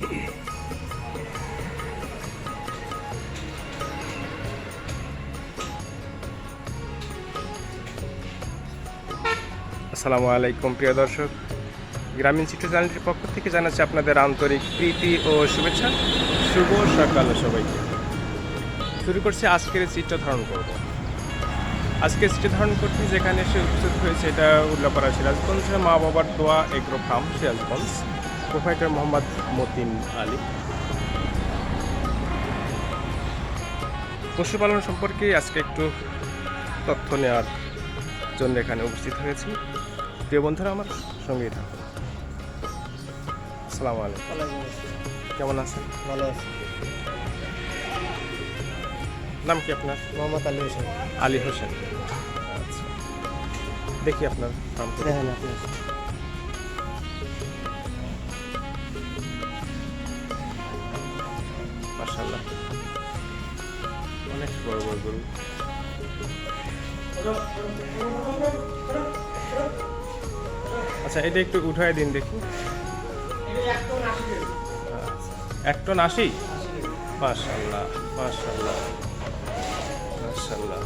আসসালামু আলাইকুম প্রিয় দর্শক, গ্রামীণ চিত্র চ্যানেলটির পক্ষ থেকে জানাচ্ছি আপনাদের আন্তরিক প্রীতি ও শুভেচ্ছা। শুভ সকাল সবাইকে। শুরু করছি আজকের চিত্র ধারণ করব। আজকে চিত্র ধারণ করতে যেখানে এসে উপস্থিত হয়েছে এটা উল্লাপাড়া সিরাজগঞ্জ মা বাবার দোয়া agro farm Sirajganj, proprietor Mohammad Matin Ali. পশুপালন সম্পর্কে আজকে একটু তথ্য নেওয়ার জন্য এখানে উপস্থিত হয়েছি। প্রিয় বন্ধুরা, আমার সঙ্গেই থাকুন। আসসালামু আলাইকুম। কেমন আছেন? ভালো আছে। নাম কি আপনার? মোহাম্মদ আলী হোসেন। আলী হোসেন। আচ্ছা, দেখি আপনার ফার্ম থেকে। দেখেন আপনি। মাশাআল্লাহ, অনেক বড় বড় গরু। আচ্ছা, এটা একটু উঠায় দিন দেখি। 1 টন 80। মাশাআল্লাহ মাশাআল্লাহ মাশাআল্লাহ।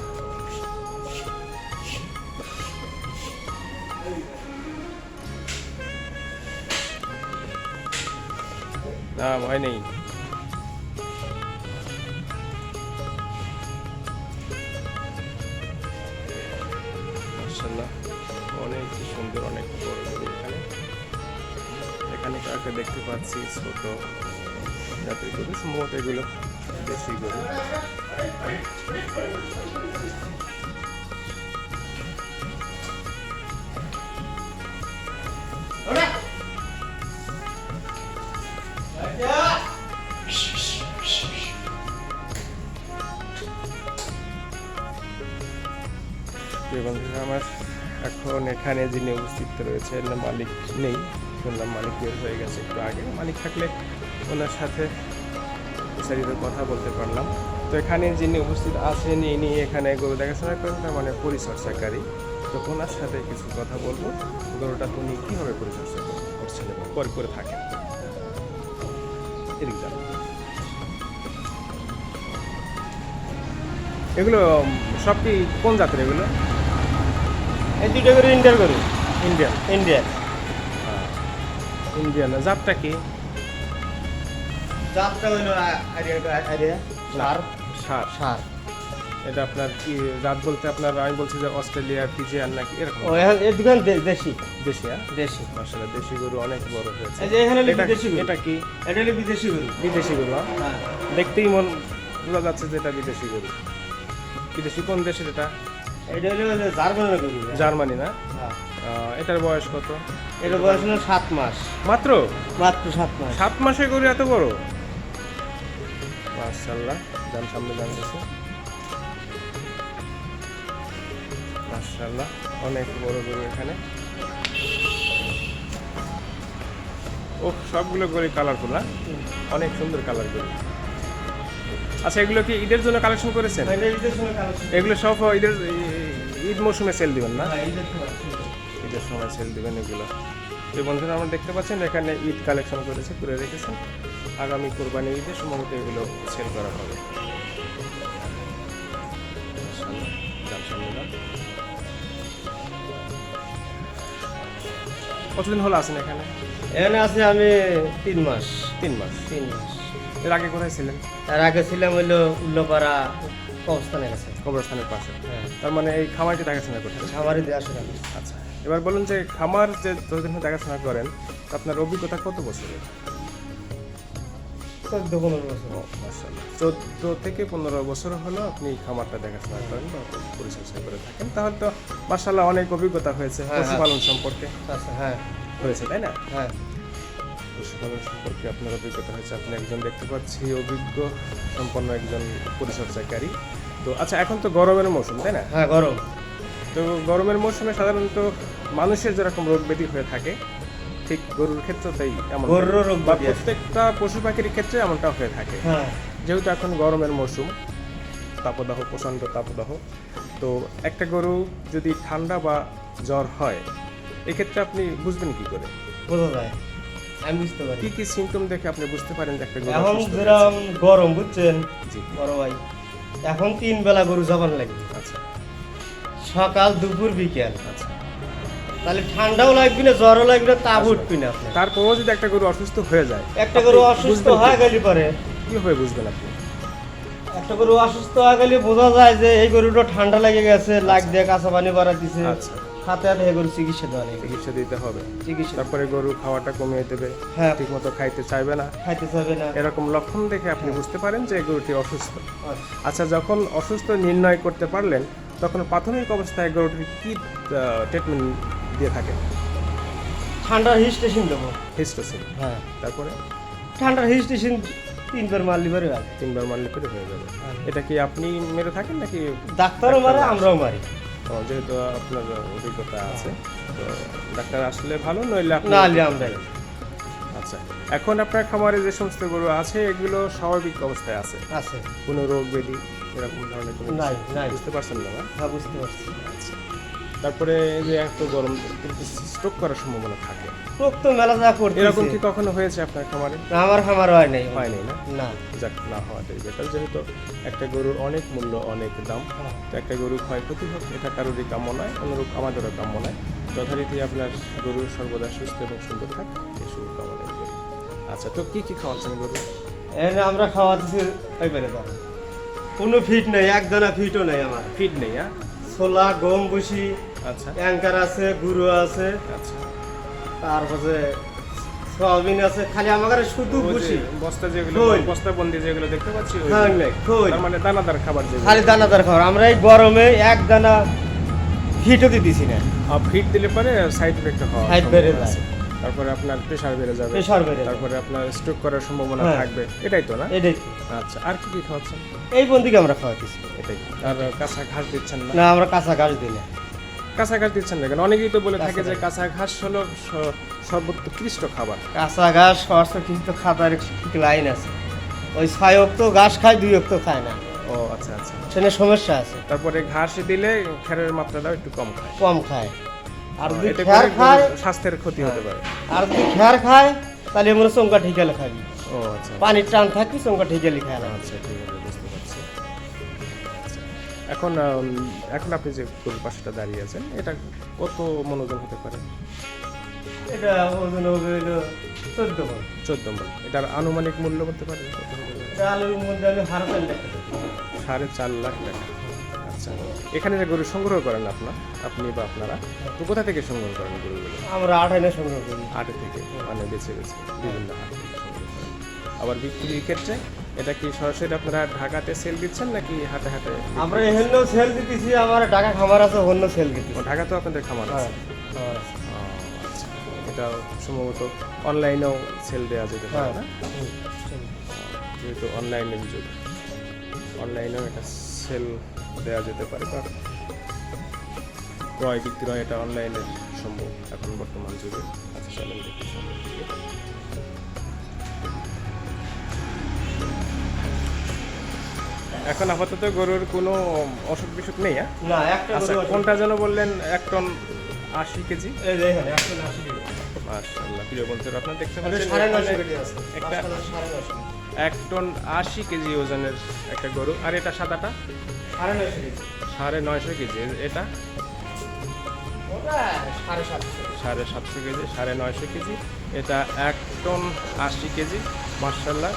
না ভয় নেই। মাশাআল্লাহ, অনেক সুন্দর, অনেক বড় গরু। এখানে কাকে দেখতে পাচ্ছি ছোট জাতের গরু, সম্ভবত এগুলো দেশি গরু। বন্ধুরা, আমার এখন এখানে যিনি উপস্থিত রয়েছে মালিক নেই, শুনলাম মালিক বের হয়ে গেছে একটু আগে। মালিক থাকলে ওনার সাথে বিস্তারিত কথা বলতে পারলাম। তো এখানে যিনি উপস্থিত আছেন ইনি এখানে গরু দেখাশোনা করেন, তার মানে পরিচর্যাকারী। তো ওনার সাথে কিছু কথা বলবো, গরুটা উনি কীভাবে পরিচর্যা করছেন এবং করে থাকেন। এদিক যান। এগুলো সব কি কোন জাতের? এগুলো এই দুটো গরু ইন্ডিয়ার গরু। ইন্ডিয়ান। ইন্ডিয়ান। ইন্ডিয়ান জাতটা কি? জাতটা হইলো আরিয়া সার। সার। সার। এটা আপনার কি জাত বলতে আপনার, আমি বলছি যে অস্ট্রেলিয়া ফিজিয়ান নাকি এরকম? ও এই দোকান দেশি। দেশি? হ্যাঁ, দেশি। মাশাআল্লাহ, দেশি গরু অনেক বড় হয়েছে। এই যে এখানে বিদেশি গরু। এটা কি? এটা হলো বিদেশি গরু। বিদেশি গরু? হ্যাঁ। দেখতেই বোঝা যাচ্ছে যে এটা বিদেশি গরু। বিদেশি কোন দেশের এটা? এটা হলো জার্মানির গরু। জার্মানি না? হ্যাঁ। এটার বয়স কত? এটার বয়স হলো 7 মাস। মাত্র 7 মাস। 7 মাসের গরু এত বড়? মাশাআল্লাহ, যান সামনে যান গেছে। মাশাআল্লাহ, অনেক বড় গরু এখানে। ও, সবগুলো গরু কালারফুল না? অনেক সুন্দর কালার গরু। আচ্ছা, এগুলো কি ঈদের জন্য কালেকশন করেছেন? এগুলো সব ঈদ মৌসুমে সেল দিবেন না? ঈদের সময় সেল দিবেন এগুলো। যে বন্ধুরা আমরা দেখতে পাচ্ছেন এখানে ঈদ কালেকশন করে রেখেছেন। আগামী কোরবানি ঈদে সম্ভবত এগুলো সেল করা হবে। কতদিন হলো আছেন এখানে? এখানে আছি আমি 3 মাস। 3 মাস। 3 মাস। এর আগে কোথায় ছিলেন? তার আগে ছিলাম হইলো উল্লোপাড়া কবরস্থানের কাছে। কবরস্থানের পাশে। হ্যাঁ। তার মানে এই খামারটি দেখাশোনা করতেন? খামারে দিয়ে আসলে। আচ্ছা, এবার বলুন যে খামার যে যতদিন দেখাশোনা করেন, আপনার অভিজ্ঞতা কত বছরের? 14-15 বছর। মাশাআল্লাহ, 14 থেকে 15 বছর হলো আপনি খামারটা দেখাশোনা করেন বা পরিচর্যা করে থাকেন। তাহলে তো মাশাআল্লাহ অনেক অভিজ্ঞতা হয়েছে পশুপালন সম্পর্কে। আচ্ছা, হ্যাঁ হয়েছে, তাই না? হ্যাঁ। পশুপালন সম্পর্কে আপনার অভিজ্ঞতা হয়েছে। আপনি একজন দেখতে পাচ্ছি অভিজ্ঞ সম্পন্ন একজন পরিচর্যাকারী। তো আচ্ছা, এখন তো গরমের মৌসুম, তাই না? হ্যাঁ, গরম। তো গরমের মৌসুমে সাধারণত মানুষের যেরকম রোগ ব্যাধি হয়ে থাকে, ঠিক গরুর ক্ষেত্রেই এমন, গরুর রোগ বা ব্যাধি প্রত্যেকটা পশু পাখির ক্ষেত্রে এমনটা হয়ে থাকে। হ্যাঁ। যেহেতু এখন গরমের মৌসুম, তাপদাহ, প্রচণ্ড তাপদাহ, তো একটা গরু যদি ঠান্ডা বা জ্বর হয়, এক্ষেত্রে আপনি বুঝবেন কি করে? বোঝা যায়। আমি বুঝতে পারি। কি কি সিমটম দেখে আপনি বুঝতে পারেন যে একটা গরু এখন অসুস্থ যেরকম গরম বুঝছেন হয়েছে? জি, বড় ভাই, এখন 3 বেলা গরু জবান লাগবে, আচ্ছা সকাল দুপুর বিকেল। আচ্ছা। তাহলে ঠান্ডাও লাগবে না, জ্বরও লাগবে না, তাপ উঠবি না আপনার। তারপরও যদি একটা গরু অসুস্থ হয়ে যায়, একটা গরু আপনি অসুস্থ বুঝবেন হয়ে গেলে পরে, কিভাবে বুঝবেন আপনি? একটা গরু অসুস্থ হয়ে গেলে বোঝা যায় যে এই গরুটা ঠান্ডা লেগে গেছে, লাগ দিয়ে কাঁচা পানি ভরা দিছে, আচ্ছা, সাথে সাথে এই গরু চিকিৎসা দেওয়া লাগবে। চিকিৎসা দিতে হবে। চিকিৎসা তারপরে গরু খাওয়াটা কমিয়ে দেবে, হ্যাঁ, ঠিক মতো খাইতে চাইবে না, খাইতে চাবে না। এরকম লক্ষণ দেখে আপনি বুঝতে পারেন যে এই গরুটি অসুস্থ। আচ্ছা। আচ্ছা, যখন অসুস্থ নির্ণয় করতে পারলেন, তখন প্রাথমিক অবস্থায় গরুটির কি ট্রিটমেন্ট দিয়ে থাকেন? ঠান্ডার হিল স্টেশন দেবো। হিস্টোসিন, হ্যাঁ, তারপরে ঠান্ডার হিল স্টেশন 3 বার মারলি পরে গেল। 3 বার মারলে করে হয়ে যাবে। এটা কি আপনি মেরে থাকেন নাকি? ডাক্তারও মারে, আমরাও মারি। যেহেতু আপনার অভিজ্ঞতা আছে, তো ডাক্তার আসলে ভালো, নইলে আপনি না হলে আমরাই। আচ্ছা, এখন আপনার খামারে যে সমস্ত গরু আছে এগুলো স্বাভাবিক অবস্থায় আছে, আছে, কোনো রোগ ব্যাধি এরকম ধরনের কোনো নাই কিছু? নাই, বুঝতে পারছেন না? হ্যাঁ বুঝতে পারছি। আচ্ছা, তারপরে এই যে এত গরম, কিন্তু স্ট্রোক করার সম্ভাবনা থাকে, রোগ তো মেলা যা করতে, এরকম কি কখনো হয়েছে আপনার খামারে? আমার খামার হয় নাই। হয়নি না? না, যাক, না হওয়াটাই বেটার, যেহেতু একটা গরুর অনেক মূল্য, অনেক দাম। তো একটা গরুর ক্ষয়ক্ষতি হোক, এটা কারোরই কাম্য নয়, অনুরূপ আমাদেরও কাম্য নয়। যথারীতি আপনার গরু সর্বদা সুস্থ এবং সুন্দর থাক, এই শুভকামনাই করি। আচ্ছা, তো কি কি খাওয়াচ্ছেন গরু? এনে আমরা খাওয়া দিচ্ছি এবারে দাও, কোনো ফিট নেই, একদানা ফিটও নেই আমার। ফিড নেই? হ্যাঁ, ছোলা, গম, ভুসি, আচ্ছা অ্যাঙ্কার আছে, গুঁড়ো আছে, আচ্ছা। তারপরে সয়াবিন আছে, খালি আমার শুধু ওই যে ভুসি। বস্তা যেগুলো, খোল। বস্তাবন্দি যেগুলো দেখতে পাচ্ছি, ওই হ্যাঁ, নাই, খোল। তার মানে দানাদার খাবার যেগুলো। খালি দানাদার খাবার। আমরা এই গরমে এক দানা ফিটও দিতেছি না। ফিড দিলে পরে সাইড এফেক্ট হওয়ার Side বেড়ে সম্ভাবনা যায়। আছে। তারপরে আপনার প্রেশার বেড়ে যাবে, প্রেশার বেড়ে যায়। তারপরে আপনার স্ট্রোক করার সম্ভাবনা হ্যাঁ। থাকবে, এটাই তো না? এটাই, আচ্ছা, আর কি কি খাওয়াচ্ছেন? এই বন্দিকে আমরা খাওয়াতেছি। এটাই। আর কাঁচা ঘাস দিচ্ছেন না? না, আমরা কাঁচা ঘাস দিই না। কাঁচা ঘাস দিচ্ছেন না কেন? অনেকেই তো বলে থাকে কাঁচা যে কাঁচা ঘাস হলো সর্বোৎকৃষ্ট খাবার। কাঁচা ঘাস খাওয়ার কিন্তু খাতার ঠিক লাইন আছে। ওই 6 অক্ত ঘাস খায়, 2 অক্ত খায় না, ও আচ্ছা আচ্ছা। সেখানে সমস্যা আছে, তারপরে ঘাস দিলে খেরের মাত্রাটা একটু কম খায়, কম খায়। আর যদি এতে খেয়ার করে খায়, গরুর স্বাস্থ্যের ক্ষতি হতে পারে। আর যদি খেয়ার খায় তাহলে মনে চমকা ঠিকালে খাবি, ও আচ্ছা পানির টান থাকবি, চমকা ঠিকালি খায় না। আচ্ছা, ঠিক আছে, বুঝতে পারছি। আচ্ছা, এখন এখন আপনি যে গরুর পাশেটা দাঁড়িয়ে আছেন, এটা কত মনোজন হতে পারে? এটা ওজন হবে হলো 14 মণ। 14 মণ। এটার আনুমানিক মূল্য বলতে পারেন কত হতে পারে? এটা আলুর মধ্যে আমি হারাতেন দেখতে 4.5 লাখ টাকা। আচ্ছা, এখানে যে গরু সংগ্রহ করেন আপনি বা আপনারা, তো কোথা থেকে সংগ্রহ করেন গরুগুলো? আমরা 8 এনে সংগ্রহ করি। হাটে থেকে, মানে বেছে বেছে বিভিন্ন হাট থেকে সংগ্রহ করেন। আবার বিক্রির ক্ষেত্রে এটা কি সরাসরি আপনারা ঢাকাতে সেল দিচ্ছেন নাকি হাটে হাটে? আমরা এখানেও সেল দিতেছি, আমার টাকা খামার আছে, অন্য সেল দিতেছি। ও, ঢাকাতেও আপনাদের খামার হ্যাঁ, আছে? খামার আছে। ও, আচ্ছা, এটা সম্ভবত অনলাইনেও সেল দেওয়া যেতে পারে হ্যাঁ, না? যেহেতু অনলাইনের যুগ, অনলাইনেও এটা সেল দেওয়া যেতে পারে, বা ক্রয় বিক্রয় এটা অনলাইনে সম্ভব এখন বর্তমান যুগে। আচ্ছা, চলেন দেখি সামনের দিকে। এখন আপাতত গরুর কোনো অসুখ বিসুখ নেই? হ্যাঁ, না, একটা আচ্ছা, গরু আছে। কোনটা যেন বললেন? 1 টন 80 কেজি। এই যে এখানে 180 কেজি। মাশাআল্লাহ, প্রিয় বন্ধুরা, আপনারা দেখতে এটা পাচ্ছেন 950 কেজি আছে। একটা 950 1 টন 80 কেজি ওজনের একটা গরু। আর এটা সাদাটা 950 কেজি। 950 কেজি। এটা ওটা 750। 750 কেজি, 950 কেজি। এটা 1 টন 80 কেজি। মাশাআল্লাহ,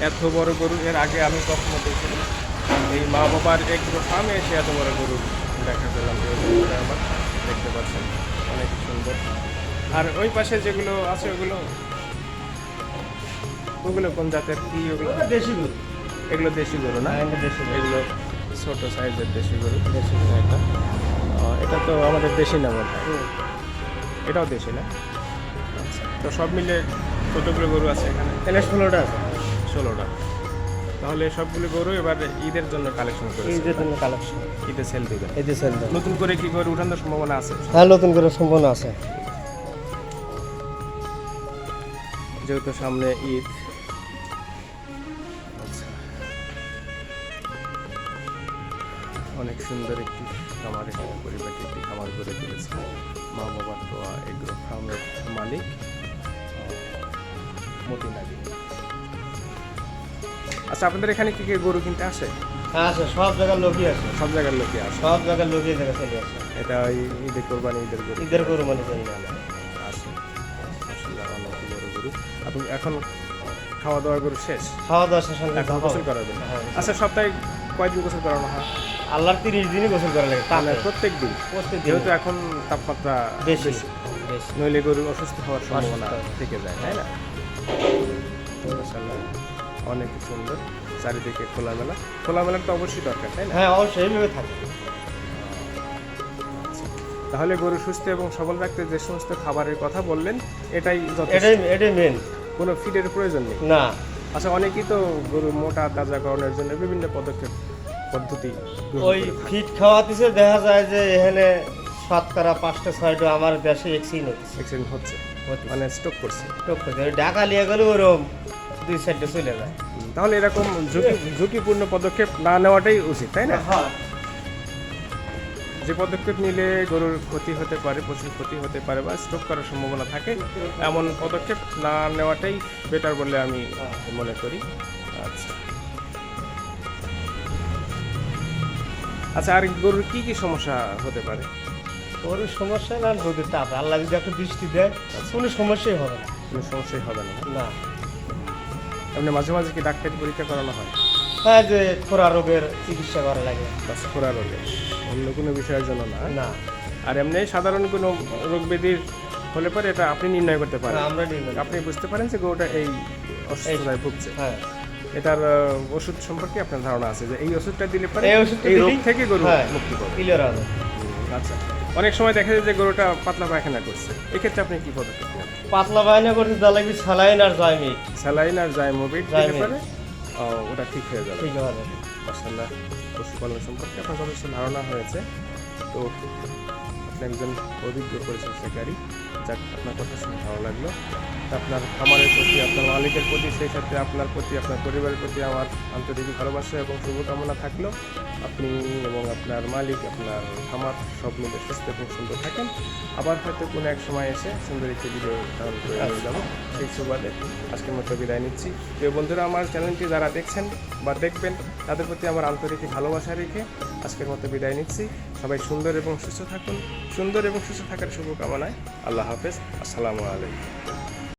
এত বড় গরু এর আগে আমি কখনো দেখিনি। এই মা বাবার এগ্রো ফার্মে এসে এত বড় গরু দেখা পেলাম। আমার দেখতে পাচ্ছেন অনেক সুন্দর। আর ওই পাশে যেগুলো আছে ওগুলো কোন জাতের, কি ওগুলো? ওটা দেশি গরু। এগুলো দেশি গরু না? হ্যাঁ, এটা দেশি গরু। এগুলো ছোট সাইজের দেশি গরু। এটা তো আমাদের দেশি না মনে হয়? এটাও দেশি না? আচ্ছা, তো সব মিলে কতগুলো গরু আছে এখানে? এখানে 16টা আছে। 16টা। তাহলে সবগুলো গরু এবার ঈদের জন্য কালেকশন করেছে, ঈদের জন্য কালেকশন, ঈদে সেল দিবেন। এই যে সেল দেন। নতুন করে কি গরু উঠানোর সম্ভাবনা আছে? হ্যাঁ, নতুন করে সম্ভাবনা আছে। যেহেতু সামনে ঈদ। আচ্ছা, অনেক সুন্দর একটি খামার, এখানে পরিবারটি একটি খামার গড়ে তুলেছে মা বাবার দোয়া এগ্রো ফার্মের মালিক। মতি নাগিনী। আচ্ছা, আপনাদের এখানে কি গরু কিনতে আসে? হ্যাঁ আছে, সব জায়গার লোকই আছে, সব জায়গার লোকে আসে? সব জায়গার লোকই এই জায়গায় চলে আসে। এটা ওই ঈদের কোরবানি, ঈদের গরু ঈদের গরু মানে জানি না। আসে। আসলে অনেক বড় গরু। আপনি এখন খাওয়া দাওয়া গরু শেষ, খাওয়া দাওয়া শেষ হলে এখন গোসল করাবেন? হ্যাঁ। আচ্ছা, সপ্তাহে কয়দিন গোসল করানো হয়? আল্লাহর 30 দিনই গোসল করা লাগে, মানে তাতে প্রত্যেক দিন? প্রত্যেকদিন। যেহেতু এখন তাপমাত্রা বেশি বেশি, বেশি। নইলে গরু অসুস্থ হওয়ার সম্ভাবনা অসুস্থ। থেকে যায়, তাই না? মাশাআল্লাহ, অনেক সুন্দর। চারিদিকে খোলামেলা। খোলামেলার তো অবশ্যই দরকার, তাই না? হ্যাঁ অবশ্যই এইভাবে থাকে। আচ্ছা। তাহলে গরু সুস্থ এবং সবল রাখতে যে সমস্ত খাবারের কথা বললেন, এটাই যথেষ্ট, এটাই মেন। কোনো ফিডের প্রয়োজন নেই? না। আচ্ছা, অনেকেই তো গরু মোটা তাজাকরণের জন্য বিভিন্ন পদ্ধতি গ্রহণ ওই করে থাকে। ফিট খাওয়াতেছে, দেখা যায় যে এখানে শতকরা 5টা 6টা আমার দেশে এক্সিডেন্ট হচ্ছে। অ্যাক্সিডেন্ট হচ্ছে, মানে স্ট্রোক করছে। ঢাকা নিয়ে গেলে ওরকম 2 সাইডে চলে যায়। তাহলে এরকম ঝুঁকিপূর্ণ পদক্ষেপ না নেওয়াটাই উচিত, তাই না? হ্যাঁ। যে পদক্ষেপ নিলে গরুর ক্ষতি হতে পারে, প্রচুর ক্ষতি হতে পারে বা স্ট্রোক করার সম্ভাবনা থাকে, এমন পদক্ষেপ না নেওয়াটাই বেটার বলে আমি মনে করি। আচ্ছা আচ্ছা, আর গরুর কি কি সমস্যা হতে পারে? ওর সমস্যা না, রোদের তাপ, আল্লাহ যদি একটা বৃষ্টি দেয় কোনো সমস্যাই হবে না। কোনো সমস্যাই হবে না? না। এমনি মাঝে মাঝে কি ডাক্তারি পরীক্ষা করানো হয়? হ্যাঁ, যে খোরা রোগের চিকিৎসা করা লাগে। বাস খোরা রোগে, অন্য কোনো বিষয়ের জন্য না? না। আর এমনি সাধারণ কোনো রোগ ব্যাধির হলে পরে এটা আপনি নির্ণয় করতে পারেন? আমরা নির্ণয়। আপনি বুঝতে পারেন যে গরুটা এই অসুস্থতায় ভুগছে, হ্যাঁ। এটার ওষুধ সম্পর্কে আপনার ধারণা আছে যে এই ওষুধটা দিলে পরে এই ওষুধটা এই রোগ দিলেই- থেকে গরু হ্যাঁ, মুক্তি পাবে। ক্লিয়ার হবে। আচ্ছা, অনেক সময় দেখা যায় যে গরুটা পাতলা পায়খানা করছে, এক্ষেত্রে আপনি কি পদক্ষেপ নেন? পাতলা বায়না করতে যা লাগবে স্যালাইন আর জয়মিট। স্যালাইন আর জাইমোভিট দিলে জাইমোভিট। পরে ওটা ঠিক হয়ে যাবে। ঠিক হবে। মাশাআল্লাহ, পশুপালন সম্পর্কে আপনার যথেষ্ট ধারণা হয়েছে। তো আপনি একজন অভিজ্ঞ পরিচর্যাকারী, যাক আপনার কথা শুনে ভালো লাগলো। তো আপনার খামারের প্রতি, আপনার মালিকের প্রতি, সেই সাথে আপনার প্রতি, আপনার পরিবারের প্রতি আমার আন্তরিক ভালোবাসা এবং শুভকামনা থাকলো। আপনি এবং আপনার মালিক, আপনার খামার সব মিলে সুস্থ এবং সুন্দর থাকেন। আবার হয়তো কোনো এক সময় এসে সুন্দর একটি ভিডিও ধারণ করে নিয়ে যাবো। সেই সুবাদে আজকের মতো বিদায় নিচ্ছি। প্রিয় বন্ধুরা, আমার চ্যানেলটি যারা দেখছেন বা দেখবেন, তাদের প্রতি আমার আন্তরিক ভালোবাসা রেখে আজকের মতো বিদায় নিচ্ছি। সবাই সুন্দর এবং সুস্থ থাকুন। সুন্দর এবং সুস্থ থাকার শুভকামনায় আল্লাহ হাফেজ। আসসালামু আলাইকুম।